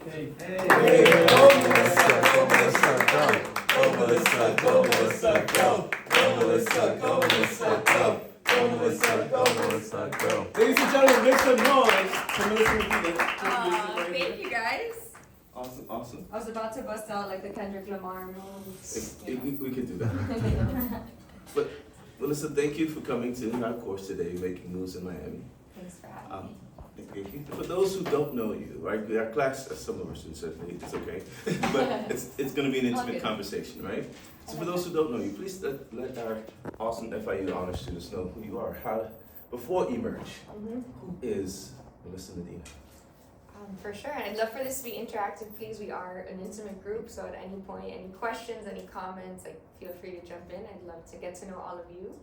Hey. Ladies and gentlemen, make some noise for Melissa Medina. Thank you guys. Awesome. I was about to bust out like the Kendrick Lamar moves. We could do that. But Melissa, thank you for coming to our course today, Making Moves in Miami. Thanks for having me. Thank you. For those who don't know you, right? Our class, some of our students certainly, it's okay, but it's going to be an intimate conversation, right? So for those who don't know you, please let our awesome FIU honor students know who you are. Before Emerge, who is Melissa Medina? For sure, and I'd love for this to be interactive. Please, we are an intimate group, so at any point, any questions, any comments, like feel free to jump in. I'd love to get to know all of you,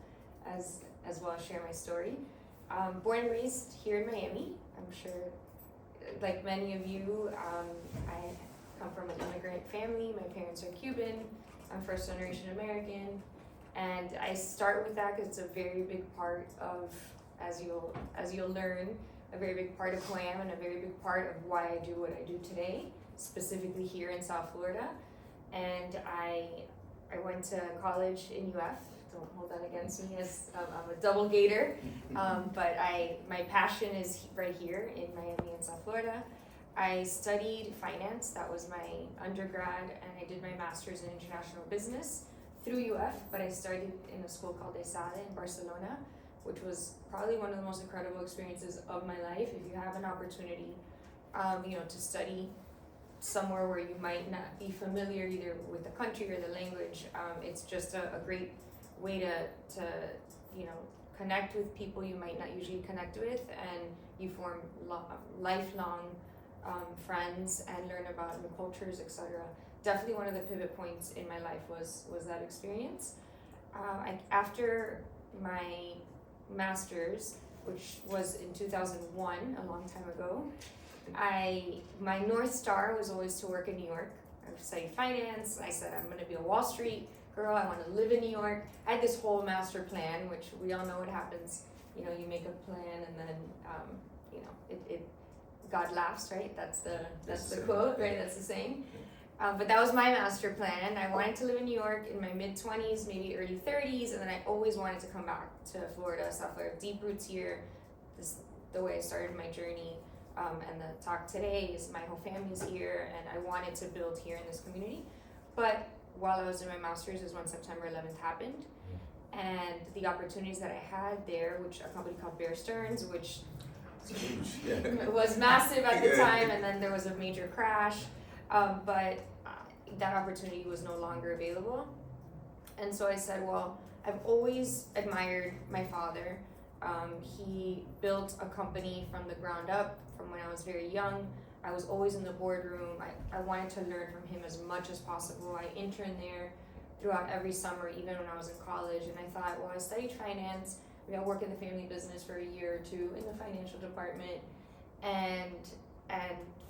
as well as share my story. Born and raised here in Miami. I'm sure, like many of you, I come from an immigrant family. My parents are Cuban. I'm first generation American, and I start with that because it's a very big part of, as you'll learn, a very big part of who I am and a very big part of why I do what I do today, specifically here in South Florida. And I went to college in UF. Don't hold that against me, as I'm a double gator. But my passion is right here in Miami and South Florida. I studied finance. That was my undergrad, and I did my master's in international business through UF, but I studied in a school called Desouvre in Barcelona, which was probably one of the most incredible experiences of my life. If you have an opportunity, to study somewhere where you might not be familiar either with the country or the language, it's just a great way to connect with people you might not usually connect with, and you form lifelong friends and learn about new cultures, etc. Definitely one of the pivot points in my life was that experience. After my master's, which was in 2001, a long time ago, my North Star was always to work in New York. I studied finance. I said, I'm going to be a Wall Street girl. I want to live in New York. I had this whole master plan, which we all know what happens. You make a plan and then, it God laughs, right? That's the quote, right? That's the saying. But that was my master plan. I wanted to live in New York in my mid-20s, maybe early 30s, and then I always wanted to come back to Florida, South Florida. Deep roots here. The way I started my journey, and the talk today is my whole family's here, and I wanted to build here in this community. But while I was in my master's is when September 11th happened, and the opportunities that I had there, which a company called Bear Stearns, which was massive at the time, and then there was a major crash, but that opportunity was no longer available. And so I said, well, I've always admired my father. He built a company from the ground up from when I was very young. I was always in the boardroom. I wanted to learn from him as much as possible. I interned there throughout every summer, even when I was in college. And I thought, well, I studied finance. I worked in the family business for a year or two in the financial department. And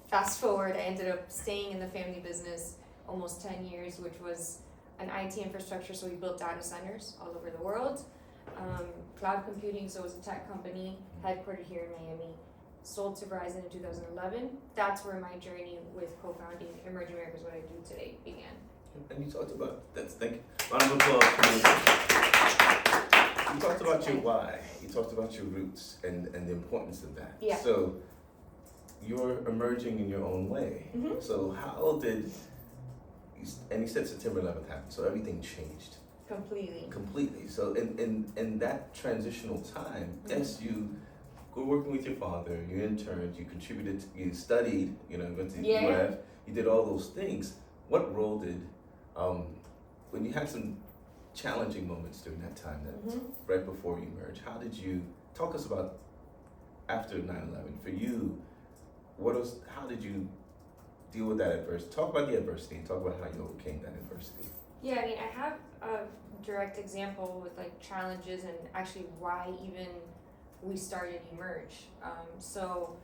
fast forward, I ended up staying in the family business almost 10 years, which was an IT infrastructure. So we built data centers all over the world. Cloud computing, so it was a tech company headquartered here in Miami. Sold to Verizon in 2011. That's where my journey with co-founding Emerge America is what I do today began. And you talked about that. Thank you. Round of applause. You talked about your why. You talked about your roots and the importance of that. Yeah. So you're emerging in your own way. Mm-hmm. So how did and you said September 11th happened, so everything changed. Completely. So in that transitional time, yes, you were working with your father, you interned, you contributed, you studied, went to UF, you did all those things. What role did, when you had some challenging moments during that time, right before you merged, how did you, talk us about after 9/11, for you, how did you deal with that adversity? Talk about the adversity and talk about how you overcame that adversity. Yeah, I have a direct example with challenges and actually why even we started Emerge. So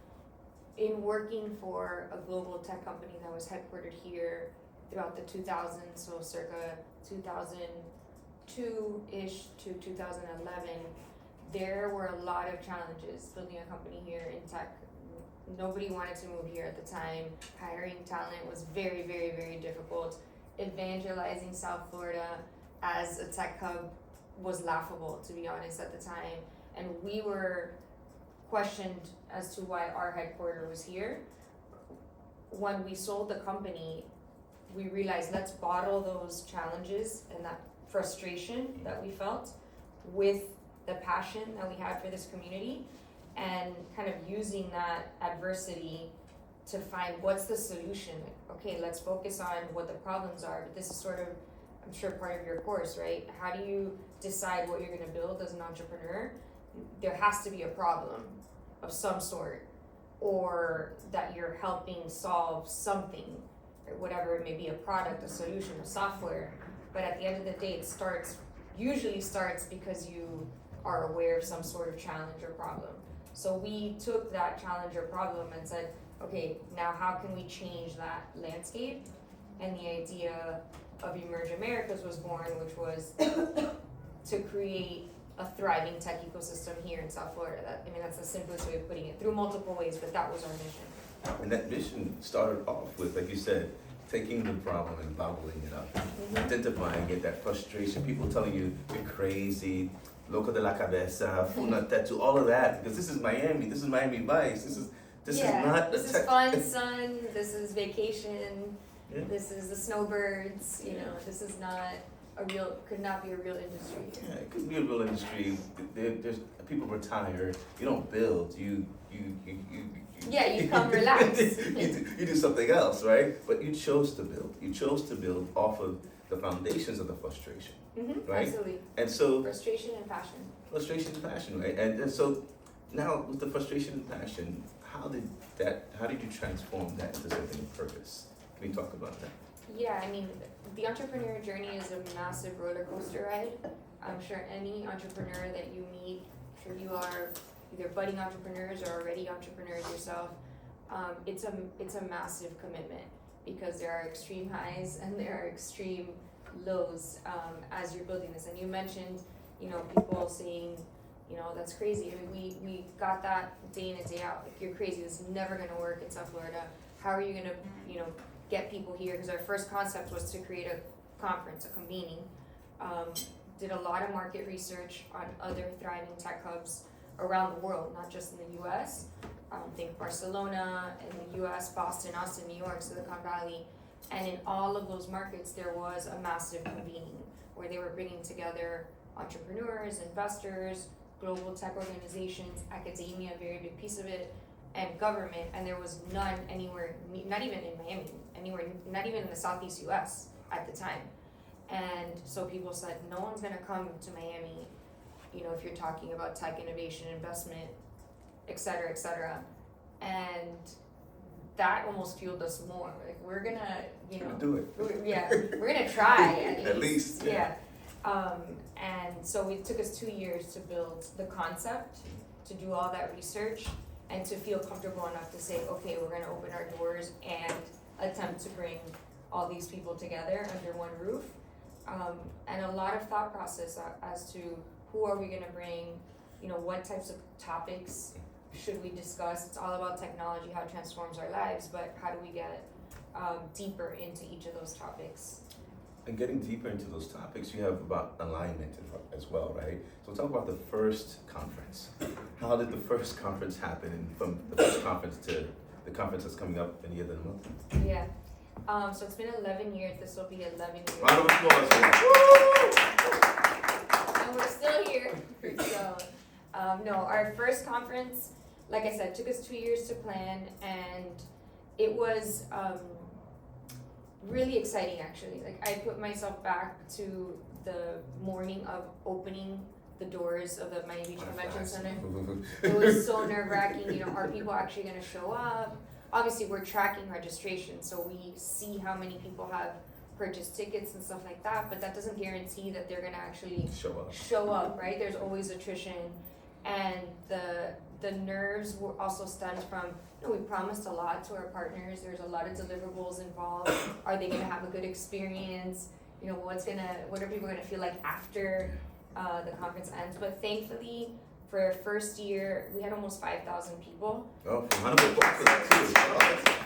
in working for a global tech company that was headquartered here throughout the 2000s, so circa 2002-ish to 2011, there were a lot of challenges building a company here in tech. Nobody wanted to move here at the time. Hiring talent was very, very, very difficult. Evangelizing South Florida as a tech hub was laughable, to be honest, at the time. And we were questioned as to why our headquarters was here. When we sold the company, we realized, let's bottle those challenges and that frustration that we felt with the passion that we had for this community, and kind of using that adversity to find what's the solution. Like, okay, let's focus on what the problems are. But this is sort of, I'm sure, part of your course, right? How do you decide what you're going to build as an entrepreneur? There has to be a problem of some sort, or that you're helping solve something, or whatever it may be, a product, a solution, a software. But at the end of the day, it usually starts because you are aware of some sort of challenge or problem. So we took that challenge or problem and said, okay, now how can we change that landscape? And the idea of Emerge Americas was born, which was to create a thriving tech ecosystem here in South Florida. That's the simplest way of putting it, through multiple ways, but that was our mission. And that mission started off with, like you said, taking the problem and bottling it up, identifying it, that frustration, people telling you you're crazy, loco de la cabeza, funa tetu, all of that, because this is Miami Vice, this is not this is fun, sun, this is vacation, this is the snowbirds, this is not could not be a real industry. Yeah, it could be a real industry. There's people retire, you don't build, you come relax. you do something else, right? But you chose to build. You chose to build off of the foundations of the frustration, right? Absolutely. And so frustration and passion, right? And so now with the frustration and passion, how did you transform that into something of purpose? Can you talk about that? Yeah, the entrepreneur journey is a massive roller coaster ride. I'm sure any entrepreneur that you meet, I'm sure you are either budding entrepreneurs or already entrepreneurs yourself. It's a massive commitment, because there are extreme highs and there are extreme lows as you're building this. And you mentioned, people saying, that's crazy. We got that day in and day out. Like, you're crazy. This is never going to work in South Florida. How are you going to, get people here? Because our first concept was to create a conference, a convening. Did a lot of market research on other thriving tech hubs around the world, not just in the US. Think Barcelona in the US, Boston, Austin, New York, Silicon Valley. And in all of those markets, there was a massive convening where they were bringing together entrepreneurs, investors, global tech organizations, academia, a very big piece of it, and government. And there was none anywhere, not even in Miami, not even in the Southeast US at the time. And so people said, no one's gonna come to Miami, if you're talking about tech innovation, investment, et cetera, and that almost fueled us more. Like, we're gonna, do it. We're gonna try at least. Yeah. And so it took us 2 years to build the concept, to do all that research, and to feel comfortable enough to say, okay, we're gonna open our doors and attempt to bring all these people together under one roof. And a lot of thought process as to who are we gonna bring, what types of topics should we discuss. It's all about technology, how it transforms our lives, but how do we get deeper into each of those topics? And getting deeper into those topics, you have about alignment as well, right? So talk about the first conference. How did the first conference happen, and from the first conference to the conference that's coming up in the end of the month? Yeah. So it's been 11 years. This will be 11 years. Round of applause. And we're still here. So, no, our first conference, like I said, took us 2 years to plan, and it was really exciting, actually. Like, I put myself back to the morning of opening the doors of the Miami Beach Convention Center. It was so nerve-wracking. Are people actually going to show up? Obviously, we're tracking registration, so we see how many people have purchased tickets and stuff like that, but that doesn't guarantee that they're going to actually show up, right? There's always attrition, and the nerves were also stemmed from, we promised a lot to our partners. There's a lot of deliverables involved. Are they going to have a good experience? What are people going to feel like after the conference ends? But thankfully, For our first year, we had almost 5,000 people. Oh, from Hannibal Park to that too.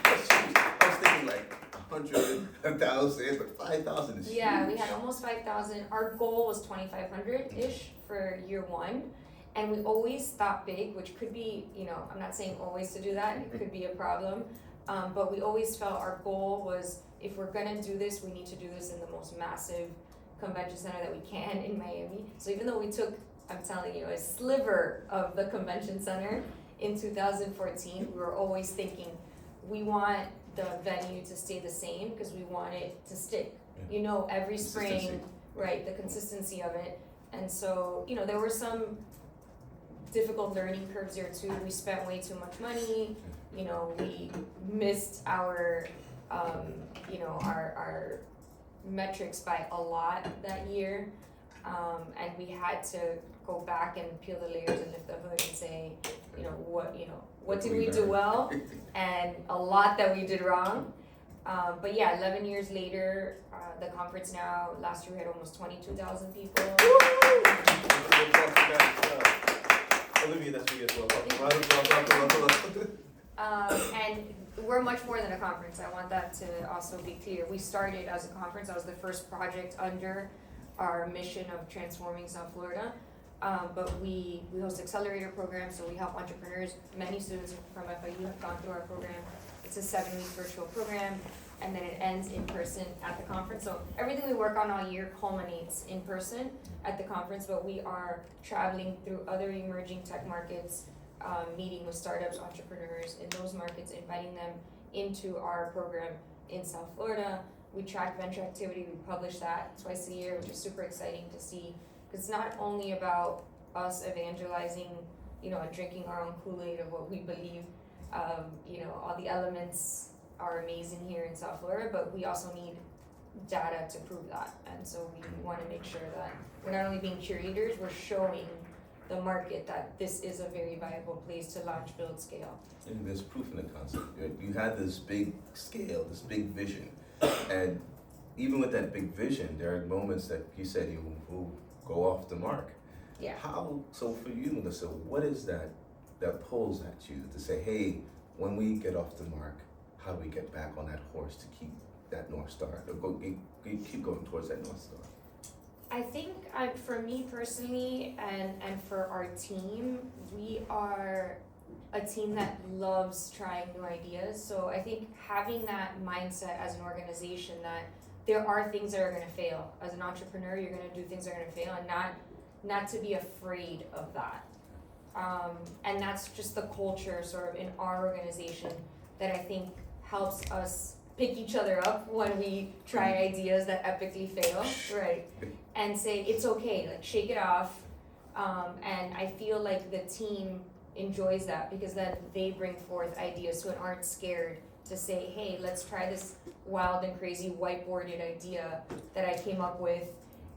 That's huge. I was thinking like 100, 1,000, but 5,000 is huge. Yeah, we had almost 5,000. Our goal was 2,500-ish for year one. And we always thought big, which could be, I'm not saying always to do that, it could be a problem. But we always felt our goal was, if we're gonna do this, we need to do this in the most massive convention center that we can in Miami. So even though we took, I'm telling you, a sliver of the convention center in 2014, we were always thinking, we want the venue to stay the same because we want it to stick. Every spring, right, the consistency of it. And so, there were some difficult learning curves there too. We spent way too much money. We missed our metrics by a lot that year. And we had to go back and peel the layers and lift the hood and say, what did we do well, and a lot that we did wrong. But yeah, 11 years later, the conference now, last year we had almost 22,000 people. Olivia, that's for you as well. And we're much more than a conference. I want that to also be clear. We started as a conference. That was the first project under our mission of transforming South Florida. But we host accelerator programs, so we help entrepreneurs. Many students from FIU have gone through our program. It's a 7-week virtual program, and then it ends in person at the conference. So everything we work on all year culminates in person at the conference, but we are traveling through other emerging tech markets, meeting with startups, entrepreneurs in those markets, inviting them into our program in South Florida. We track venture activity. We publish that twice a year, which is super exciting to see. Because it's not only about us evangelizing, and drinking our own Kool-Aid of what we believe. All the elements are amazing here in South Florida, but we also need data to prove that. And so we want to make sure that we're not only being cheerleaders, we're showing the market that this is a very viable place to launch, build, scale. And there's proof in the concept. You had this big scale, this big vision, and even with that big vision, there are moments that you said you will go off the mark. Yeah. So for you, Melissa, what is that pulls at you to say, hey, when we get off the mark, how do we get back on that horse to keep that North Star, keep going towards that North Star? I think for me personally and for our team, we are a team that loves trying new ideas. So I think having that mindset as an organization that there are things that are going to fail. As an entrepreneur, you're going to do things that are going to fail, and not to be afraid of that. And that's just the culture sort of in our organization that I think helps us pick each other up when we try ideas that epically fail, right? And say, it's okay, like shake it off. And I feel like the team enjoys that because then they bring forth ideas and aren't scared to say, hey, let's try this wild and crazy whiteboarded idea that I came up with,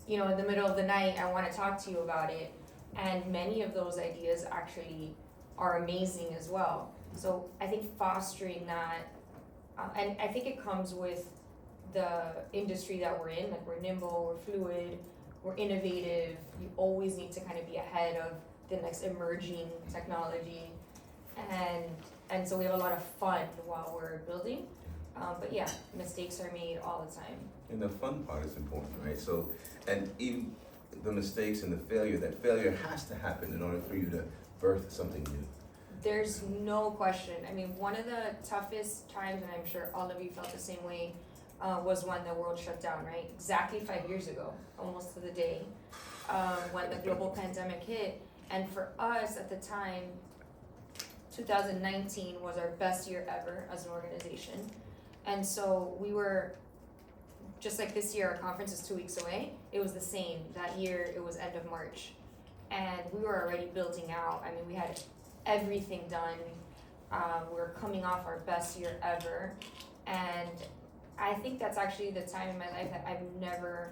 in the middle of the night. I want to talk to you about it. And many of those ideas actually are amazing as well. So I think fostering that, and I think it comes with the industry that we're in. Like, we're nimble, we're fluid, we're innovative. You always need to kind of be ahead of the next emerging technology. And so we have a lot of fun while we're building. But yeah, mistakes are made all the time. And the fun part is important, right? So, and even the mistakes and the failure, that failure has to happen in order for you to birth something new. There's no question. I mean, one of the toughest times, and I'm sure all of you felt the same way, was when the world shut down, right? Exactly 5 years ago, almost to the day, when the global pandemic hit. And for us at the time, 2019 was our best year ever as an organization. And so we were, just like this year, our conference is 2 weeks away. It was the same. That year, it was end of March. And we were already building out. I mean, we had everything done. We were coming off our best year ever. And I think that's actually the time in my life that I've never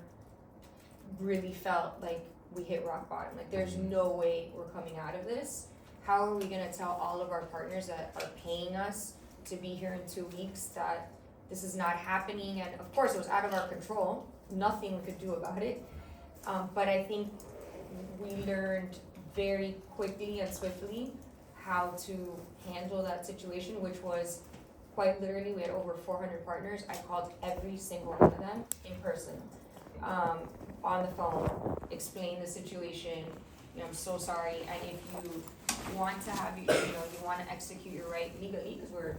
really felt like we hit rock bottom. Like, there's no way we're coming out of this. How are we gonna tell all of our partners that are paying us to be here in 2 weeks that this is not happening? And of course, it was out of our control. Nothing we could do about it. But I think we learned very quickly and swiftly how to handle that situation, which was quite literally, we had over 400 partners. I called every single one of them in person, on the phone, explained the situation. I'm so sorry, and if you want to have, you want to execute your right legally, because we're,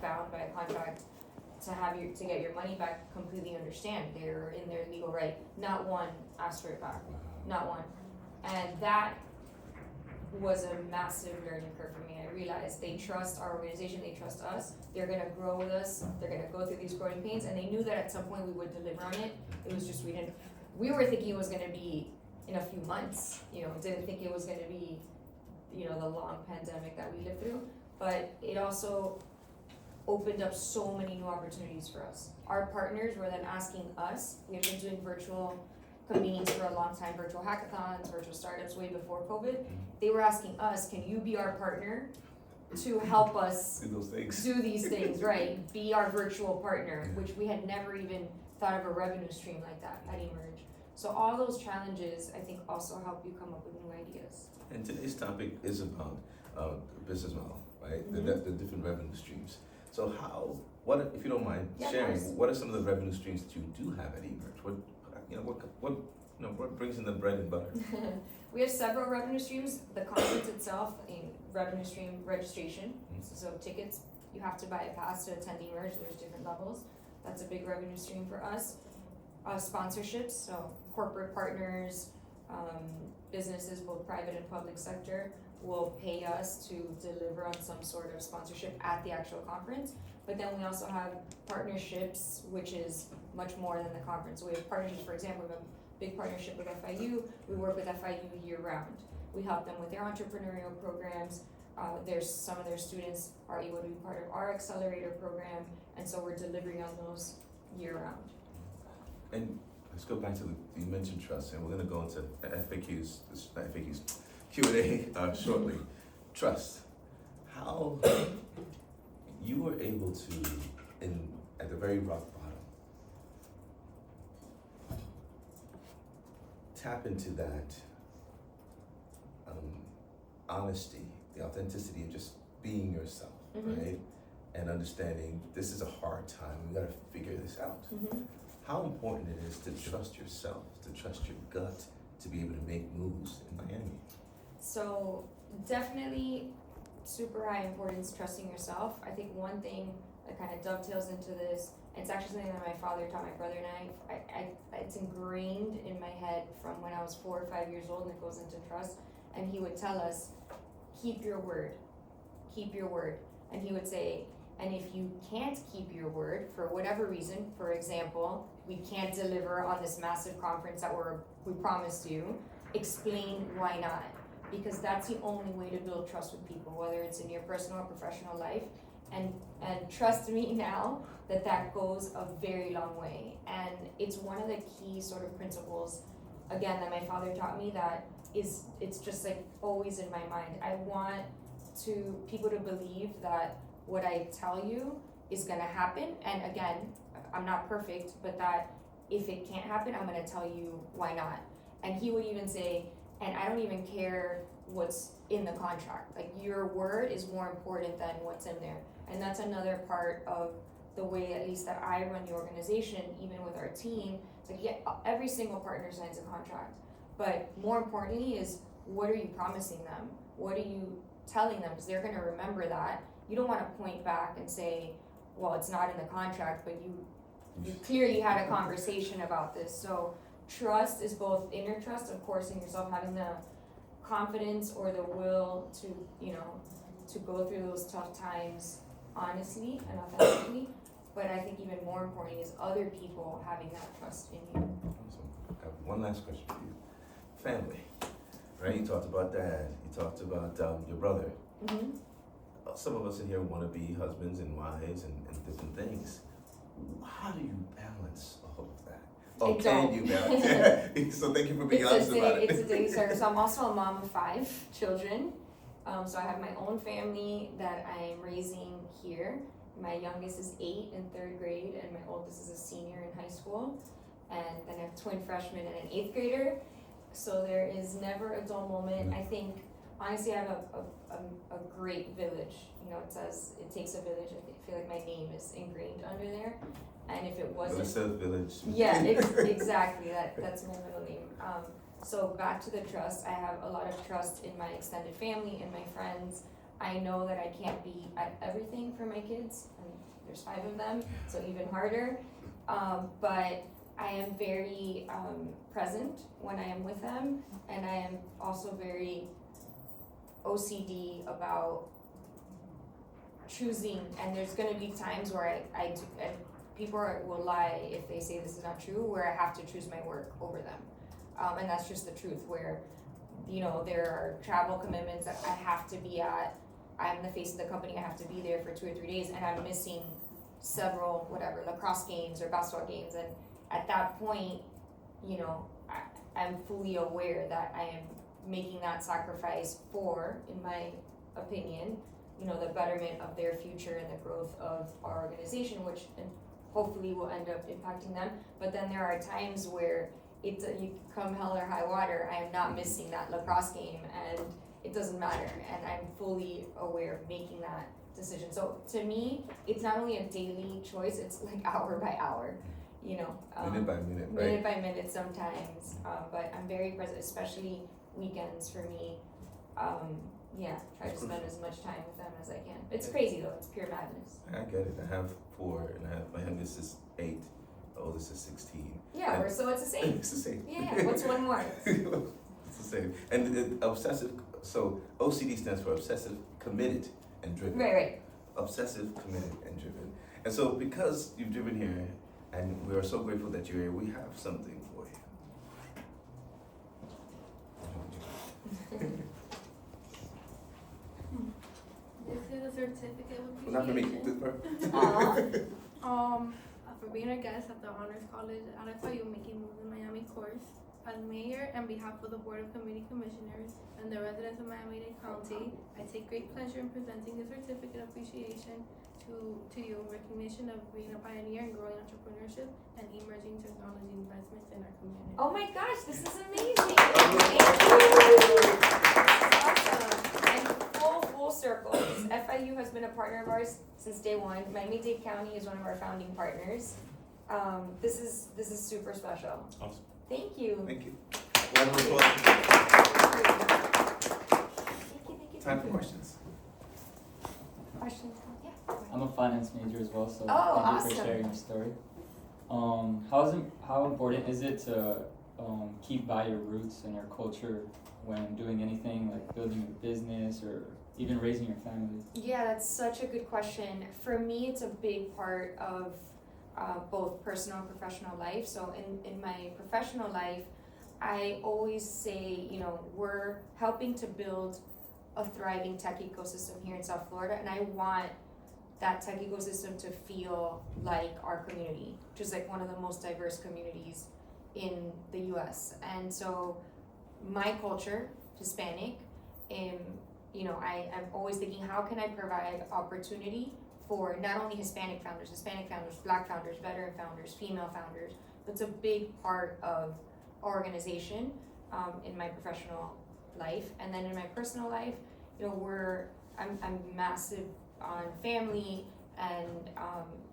bound by a contract to get your money back, completely understand. They're in their legal right. Not one asked for it back. Not one. And that was a massive learning curve for me. I realized they trust our organization, they trust us, they're gonna grow with us, they're gonna go through these growing pains, and they knew that at some point we would deliver on it. It was just we were thinking it was gonna be in a few months, didn't think it was gonna be, the long pandemic that we lived through. But it also opened up so many new opportunities for us. Our partners were then asking us, we had been doing virtual convenings for a long time, virtual hackathons, virtual startups way before COVID. They were asking us, can you be our partner to help us do these things, right? Be our virtual partner, which we had never even thought of a revenue stream like that at Emerge. So all those challenges, I think, also help you come up with new ideas. And today's topic is about business model, right? Mm-hmm. The different revenue streams. So what, if you don't mind sharing, what are some of the revenue streams that you do have at Emerge? What brings in the bread and butter? We have several revenue streams. The conference itself, revenue stream registration. So tickets, you have to buy a pass to attend Emerge. There's different levels. That's a big revenue stream for us. Sponsorships, so corporate partners, businesses, both private and public sector, will pay us to deliver on some sort of sponsorship at the actual conference. But then we also have partnerships, which is much more than the conference. So we have partnerships, for example, we have a big partnership with FIU. We work with FIU year round. We help them with their entrepreneurial programs. There's some of their students are able to be part of our accelerator program, and so we're delivering on those year round. And let's go back to you mentioned trust, and we're going to go into Q&A shortly. Trust. How you were able to, at the very rock bottom, tap into that honesty, the authenticity of just being yourself, right? And understanding this is a hard time, we got to figure this out. How important it is to trust yourself, to trust your gut, to be able to make moves in Miami. So definitely super high importance trusting yourself. I think one thing that kind of dovetails into this, it's actually something that my father taught my brother and I it's ingrained in my head from when I was 4 or 5 years old, and it goes into trust. And he would tell us, keep your word. And he would say, and if you can't keep your word for whatever reason, for example, we can't deliver on this massive conference that we promised you, explain why not. Because that's the only way to build trust with people, whether it's in your personal or professional life. And trust me now that goes a very long way. And it's one of the key sort of principles, again, that my father taught me that it's just like always in my mind. I want people to believe that what I tell you is gonna happen. And again, I'm not perfect, but that if it can't happen, I'm gonna tell you why not. And he would even say, and I don't even care what's in the contract. Like, your word is more important than what's in there. And that's another part of the way, at least that I run the organization, even with our team. It's like, yeah, every single partner signs a contract. But more importantly is, what are you promising them? What are you telling them? Because they're gonna remember that. You don't wanna point back and say, well, it's not in the contract, but you clearly had a conversation about this. So trust is both inner trust, of course, in yourself, having the confidence or the will to go through those tough times honestly and authentically. But I think even more importantly is other people having that trust in you. Awesome. I have one last question for you. Family, right? You talked about dad, you talked about your brother. Some of us in here want to be husbands and wives and different things. How do you balance all of that? Oh, can you balance? So thank you for being honest about it. It's a daily service. So I'm also a mom of 5 children. So I have my own family that I'm raising here. My youngest is 8 in 3rd grade, and my oldest is a senior in high school. And then I have twin freshmen and an 8th grader. so there is never a dull moment. I think, honestly, I have a great village. You know, it says it takes a village. I feel like my name is ingrained under there. And if it wasn't, village. yeah, exactly. That's my middle name. So back to the trust. I have a lot of trust in my extended family and my friends. I know that I can't be at everything for my kids, and there's 5 of them, so even harder. But I am very present when I am with them, and I am also very OCD about choosing. And there's going to be times where I do, and people will lie if they say this is not true, where I have to choose my work over them. And that's just the truth, where, you know, there are travel commitments that I have to be at. I'm the face of the company, I have to be there for 2 or 3 days, and I'm missing several, lacrosse games or basketball games. And at that point, you know, I'm fully aware that I am making that sacrifice for, in my opinion, you know, the betterment of their future and the growth of our organization, which hopefully will end up impacting them. But then there are times where you come hell or high water, I am not missing that lacrosse game, and it doesn't matter, and I'm fully aware of making that decision. So to me, it's not only a daily choice, it's like hour by hour, you know. Minute by minute, right? Minute by minute sometimes, but I'm very present, especially weekends for me. Try to spend as much time with them as I can. It's crazy though, it's pure madness. I get it. I have 4, and my youngest is 8. The oldest is 16. Yeah, so it's the same. It's the same. Yeah, what's one more? It's the same. And obsessive, so OCD stands for obsessive, committed, and driven. Right. Obsessive, committed, and driven. And so because you've driven here, and we are so grateful that you're here, we have something for you. This is a certificate of Well, not for me. appreciation. For being a guest at the Honors College at FIU Making Moves in Miami course. As mayor, on behalf of the Board of Committee Commissioners and the residents of Miami-Dade County, I take great pleasure in presenting this certificate of appreciation to you in recognition of being a pioneer in growing entrepreneurship and emerging technology investments in our community. Oh my gosh, this is amazing! Thank you. Awesome. And full circle. FIU has been a partner of ours since day one. Miami-Dade County is one of our founding partners. This is super special. Awesome. Thank you. Thank you. Thank you. Time for questions. Questions? Yeah. I'm a finance major as well, so thank awesome. you for sharing your story. How important is it to keep by your roots and your culture when doing anything like building your business or even raising your family? Yeah, that's such a good question. For me, it's a big part of both personal and professional life. So in my professional life, I always say, you know, we're helping to build a thriving tech ecosystem here in South Florida, and I want that tech ecosystem to feel like our community, which is like one of the most diverse communities in the US. And so my culture, Hispanic, you know, I'm always thinking, how can I provide opportunity for not only Hispanic founders, Black founders, veteran founders, female founders. It's a big part of our organization in my professional life. And then in my personal life, you know, I'm massive on family, and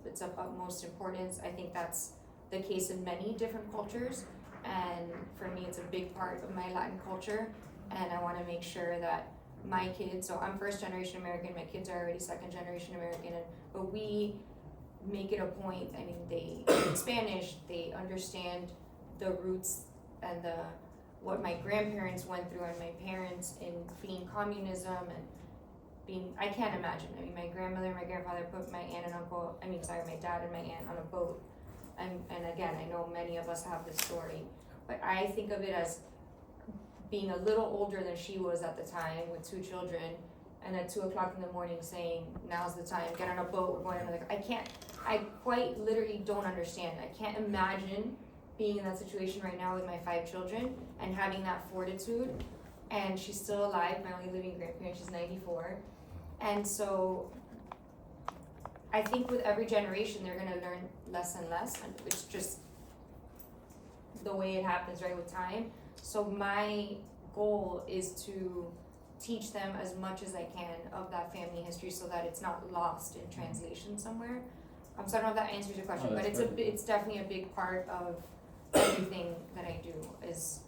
it's of utmost importance. I think that's the case in many different cultures, and for me it's a big part of my Latin culture, and I want to make sure that my kids, so I'm first generation American, my kids are already second generation American, but we make it a point, I mean, they speak Spanish, they understand the roots and what my grandparents went through and my parents in fleeing communism and I can't imagine. I mean, my grandmother and my grandfather put my dad and my aunt on a boat. And again, I know many of us have this story, but I think of it as being a little older than she was at the time with 2 children, and at 2 o'clock in the morning saying, now's the time, get on a boat, we're going on another. I quite literally don't understand. I can't imagine being in that situation right now with my 5 children and having that fortitude. And she's still alive, my only living grandparent, she's 94. And so I think with every generation, they're gonna learn less and less, and it's just the way it happens, right, with time. So my goal is to teach them as much as I can of that family history so that it's not lost in translation somewhere. So I don't know if that answers your question, Oh, but that's it's definitely a big part of everything that I do is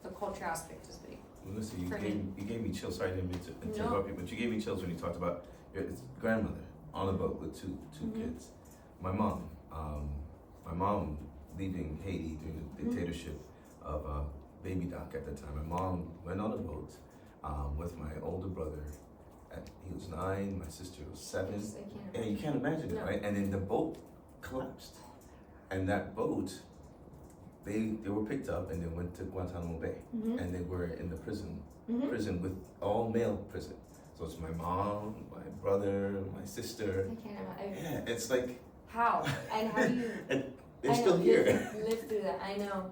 the culture aspect is big. Melissa, you For gave me chills. Sorry, I didn't mean to interrupt you, but you gave me chills when you talked about your grandmother on a boat with two kids. My mom leaving Haiti during the dictatorship of Baby Doc at the time. My mom went on a boat with my older brother. He was 9, my sister was 7. Yes, I can't Yeah, you can't imagine it, right? And then the boat collapsed, and that boat, they were picked up and then went to Guantanamo Bay, and they were in the prison with all male prison. So it's my mom, my brother, my sister. I can't imagine. Yeah, it's like How? And how do you and they're still here. live through that? I know.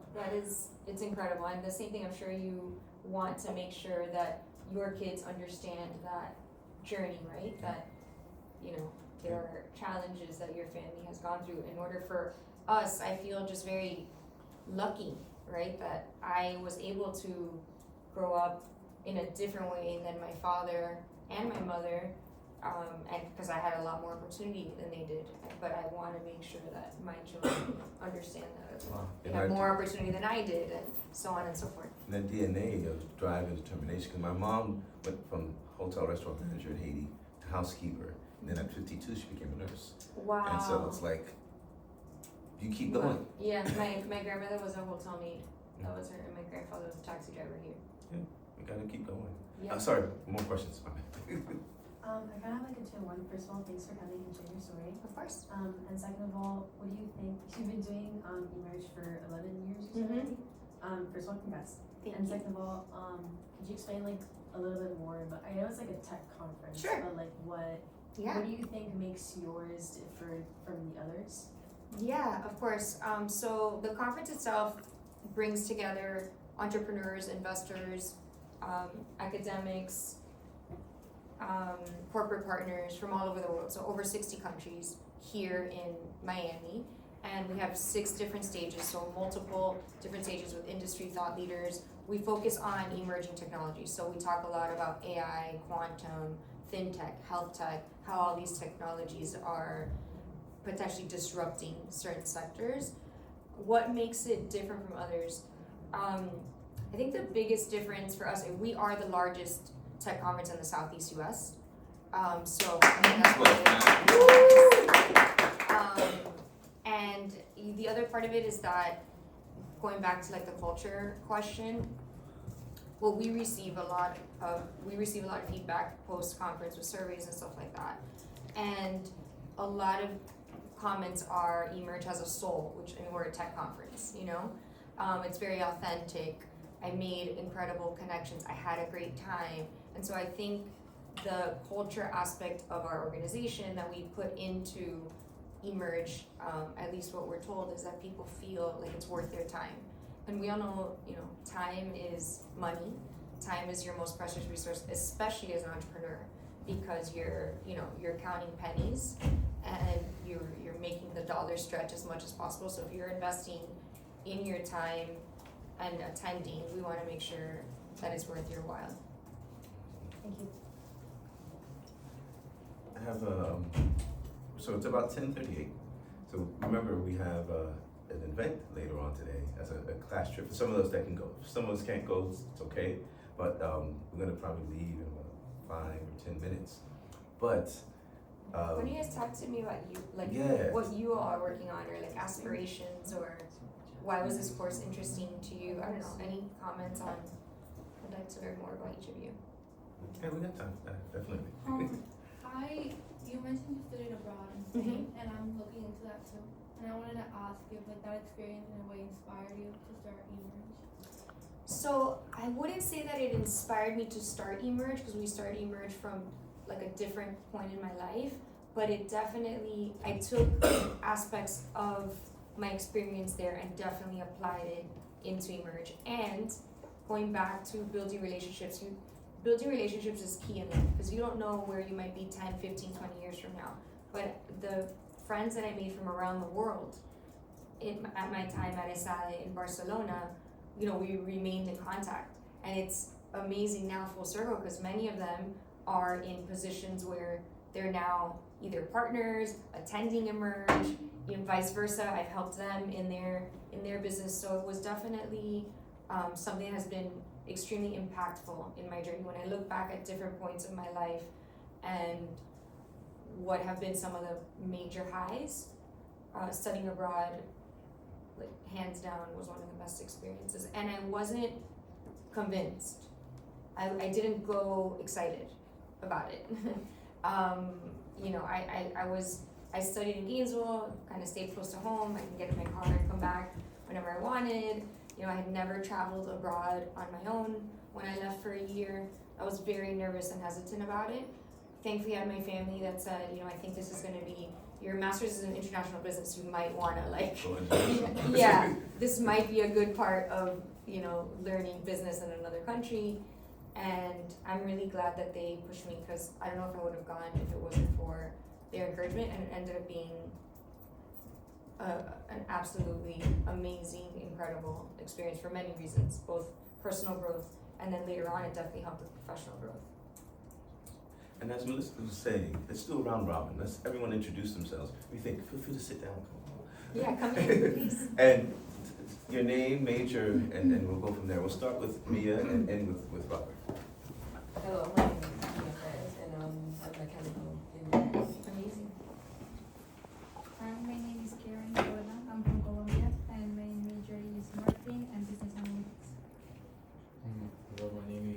It's incredible. And the same thing, I'm sure you want to make sure that your kids understand that journey, right? That, you know, there are challenges that your family has gone through. In order for us, I feel just very lucky, right? That I was able to grow up in a different way than my father and my mother, and because I had a lot more opportunity than they did. But I want to make sure that my children understand that as well. They have more opportunity than I did, and so on and so forth. And that DNA of drive and determination. Because my mom went from hotel restaurant manager in Haiti to housekeeper, and then at 52 she became a nurse. Wow. And so it's like you keep going. Yeah, my grandmother was a hotel maid. That was her, and my grandfather was a taxi driver here. Yeah, we gotta keep going. Yeah. Sorry, more questions. I kind of have like a 2-in-1. First of all, thanks for coming and sharing your story. Of course. And second of all, what do you think? You've been doing Emerge for 11 years, you said already. First of all, congrats. Thank And you. second of all, could you explain like a little bit more? But I know it's like a tech conference. Sure. But like what do you think makes yours different from the others? Yeah, of course. So the conference itself brings together entrepreneurs, investors, academics, corporate partners from all over the world. So over 60 countries here in Miami. And we have 6 different stages, so multiple different stages with industry thought leaders. We focus on emerging technologies. So we talk a lot about AI, quantum, fintech, health tech, how all these technologies are potentially disrupting certain sectors. What makes it different from others? I think the biggest difference for us, we are the largest tech conference in the Southeast US. So I think that's what it is. And the other part of it is that, going back to like the culture question, well, we receive a lot of feedback post-conference with surveys and stuff like that. And a lot of comments are Emerge has a soul, and we're a tech conference, you know? It's very authentic. I made incredible connections. I had a great time. And so I think the culture aspect of our organization that we put into Emerge, at least what we're told, is that people feel like it's worth their time. And we all know, you know, time is money. Time is your most precious resource, especially as an entrepreneur, because you're counting pennies and you're making the dollar stretch as much as possible. So if you're investing in your time and attending, we want to make sure that it's worth your while. Thank you. I have so it's about 10:38. So remember, we have an event later on today as a class trip. For some of those that can go, if some of us can't go, it's okay. But we're gonna probably leave in about 5 or 10 minutes. But When you guys talk to me about you, like what you all are working on, or like aspirations, or why was this course interesting to you? I don't know. Any comments on? I'd like to learn more about each of you. yeah, we got time. Definitely. You mentioned you studied abroad in Spain, and I'm looking into that too. And I wanted to ask if like that experience in a way inspired you to start Emerge. So I wouldn't say that it inspired me to start Emerge, because we started Emerge from like a different point in my life, but it definitely, I took aspects of my experience there and definitely applied it into Emerge. And going back to building relationships is key in life, because you don't know where you might be 10, 15, 20 years from now. But the friends that I made from around the world at my time at ESADE in Barcelona, we remained in contact. And it's amazing now full circle because many of them are in positions where they're now either partners, attending Emerge, vice versa. I've helped them in their business. So it was definitely something that has been extremely impactful in my journey. When I look back at different points of my life and what have been some of the major highs, studying abroad, like hands down, was one of the best experiences. And I wasn't convinced. I didn't go excited about it. I studied in Gainesville, kind of stayed close to home. I can get in my car and come back whenever I wanted. I had never traveled abroad on my own when I left for a year. I was very nervous and hesitant about it. Thankfully, I had my family that said, I think this is going to be, your master's is in international business, you might want to this might be a good part of, learning business in another country. And I'm really glad that they pushed me because I don't know if I would have gone if it wasn't for their encouragement, and it ended up being an absolutely amazing, incredible experience for many reasons, both personal growth and then later on it definitely helped with professional growth. And as Melissa was saying, let's do a round robin. Let's everyone introduce themselves. We think, feel free to sit down. Yeah, come in, please. And your name, major, and then we'll go from there. We'll start with Mia and end with Robert. Hello, my name is Mia Perez, and I'm a mechanical engineer. Amazing. My name is Karen Bola. I'm from Colombia, and my major is marketing and business analytics. Hello, my name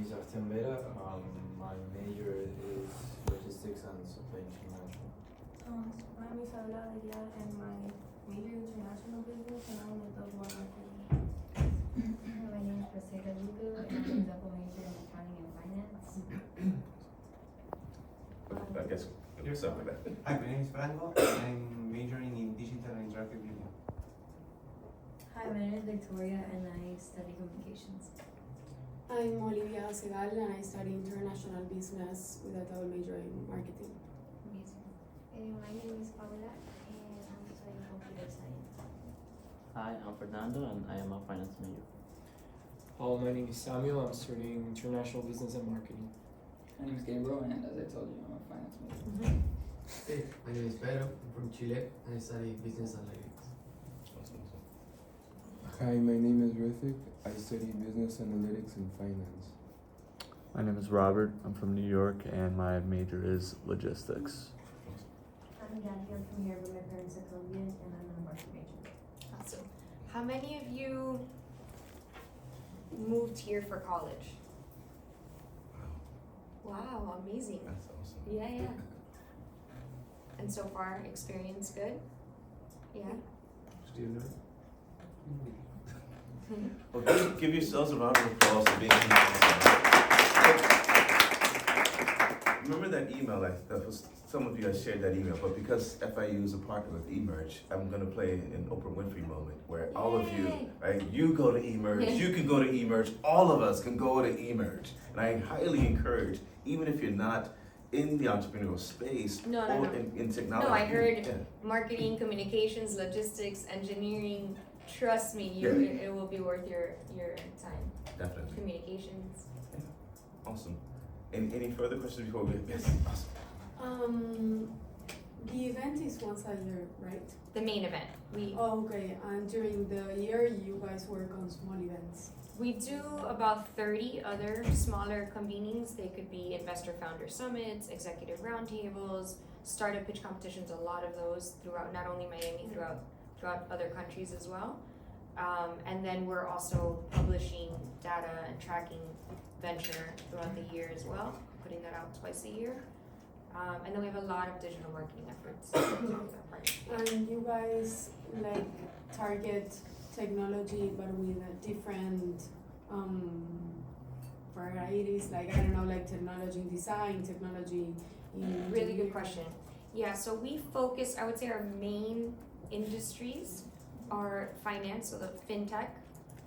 is Artem Vera. My major is logistics and supply chain management. My name is Isabela Adrián, and my major is international business, and I'm with the world marketing. My name is Priscilla Lugo, and I'm a double major in accounting and finance. I guess you're start with that. Hi, my name is Franco, and I'm majoring in digital and interactive media. Hi, my name is Victoria, and I study communications. I'm Olivia Segal, and I study international business with a double major in marketing. Amazing. My name is Paula, and I'm studying computer science. Hi, I'm Fernando and I am a finance major. My name is Samuel. I'm studying international business and marketing. My name is Gabriel, and as I told you, I'm a finance major. Hey, my name is Pedro. I'm from Chile, and I study business analytics. Hi, my name is Rithik. I study business analytics and finance. My name is Robert. I'm from New York and my major is logistics. I'm Jackie. I'm from here, but my parents are Colombian, and I'm a marketing major. Awesome. How many of you moved here for college? Wow, amazing. That's awesome. Yeah. And so far, experience good? Yeah? Still learning. Well, give yourselves a round of applause for being here. Remember that email? That was some of you guys shared that email, but because FIU is a partner with Emerge, I'm gonna play an Oprah Winfrey moment where all of you, right? You go to Emerge, you can go to Emerge, all of us can go to Emerge, and I highly encourage, even if you're not in the entrepreneurial space No. in technology. No, I heard marketing, communications, logistics, engineering. Trust me, it will be worth your time. Definitely. Communications. Awesome. Any further questions before we? Yes. Awesome. The event is once a year, right? The main event. Okay. And during the year, you guys work on small events. We do about 30 other smaller convenings. They could be investor founder summits, executive roundtables, startup pitch competitions, a lot of those throughout not only Miami, throughout other countries as well. And then we're also publishing data and tracking venture throughout the year as well, putting that out twice a year. And then we have a lot of digital marketing efforts. And you guys target technology but with different varieties, technology in design, technology in really good question. Yeah, so we focus, I would say our main industries are finance, so the fintech.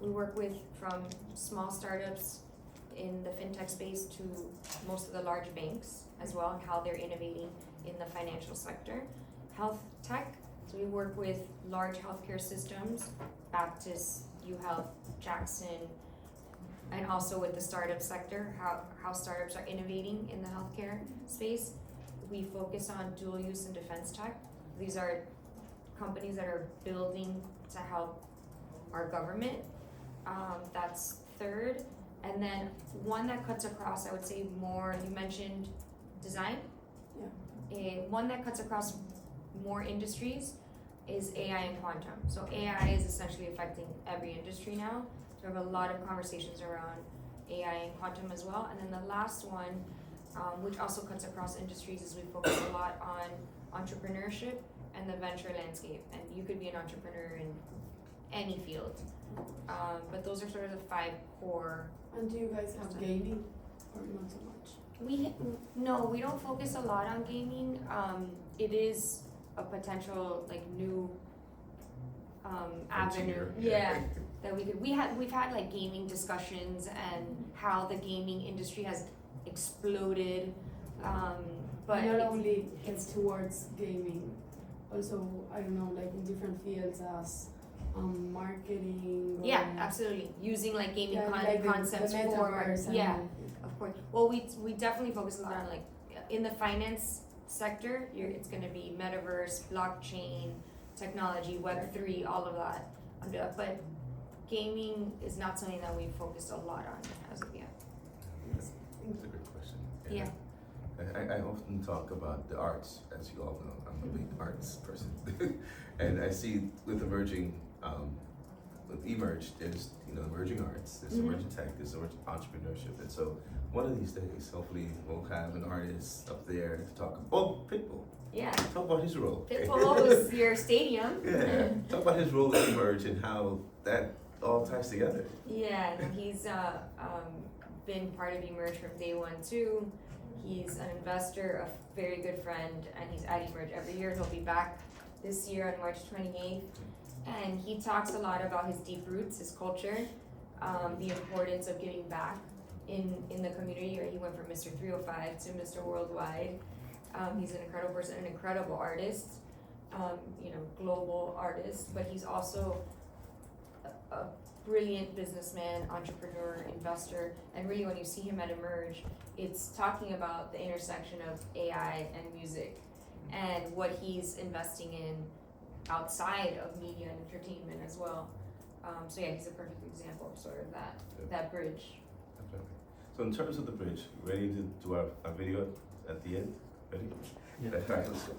We work with from small startups in the fintech space to most of the large banks as well, and how they're innovating in the financial sector. Health tech, so we work with large healthcare systems, Baptist UHealth, Jackson, and also with the startup sector, how startups are innovating in the healthcare space. We focus on dual use and defense tech. These are companies that are building to help our government. That's third. And then one that cuts across, I would say more, you mentioned design. Yeah. One that cuts across more industries is AI and quantum. So AI is essentially affecting every industry now. So we have a lot of conversations around AI and quantum as well. And then the last one, which also cuts across industries, is we focus a lot on entrepreneurship and the venture landscape. And you could be an entrepreneur in any field. But those are sort of the 5 core. And do you guys have gaming or not so much? No, we don't focus a lot on gaming. It is a potential like new avenue. Yeah. That we've had like gaming discussions and how the gaming industry has exploded. But not only it's towards gaming, also I don't know, like in different fields as marketing. Yeah, absolutely. Using like gaming like concepts the for metaverse of course. Well, we definitely focus a lot on like in the finance sector. It's going to be metaverse, blockchain, technology, Web3, all of that. But gaming is not something that we focused a lot on as of yet. That's a great question. Yeah. I often talk about the arts, as you all know. I'm a big arts person. And I see with emerging, with Emerge, there's emerging arts, there's emerging tech, there's emerging entrepreneurship. And so one of these days, hopefully we'll have an artist up there to talk about, Pitbull. Yeah. Talk about his role. Pitbull is your stadium. Yeah. Talk about his role in Emerge and how that all ties together. Yeah, no, he's been part of Emerge from day one too. He's an investor, a very good friend, and he's at Emerge every year. He'll be back this year on March 28th. And he talks a lot about his deep roots, his culture, the importance of giving back in the community. He went from Mr. 305 to Mr. Worldwide. He's an incredible person, an incredible artist, global artist, but he's also a brilliant businessman, entrepreneur, investor, and really when you see him at Emerge, it's talking about the intersection of AI and music and what he's investing in outside of media and entertainment as well. So yeah, he's a perfect example of sort of that bridge. Definitely. So in terms of the bridge, ready to do our video at the end? Ready? Yeah. All right, let's go.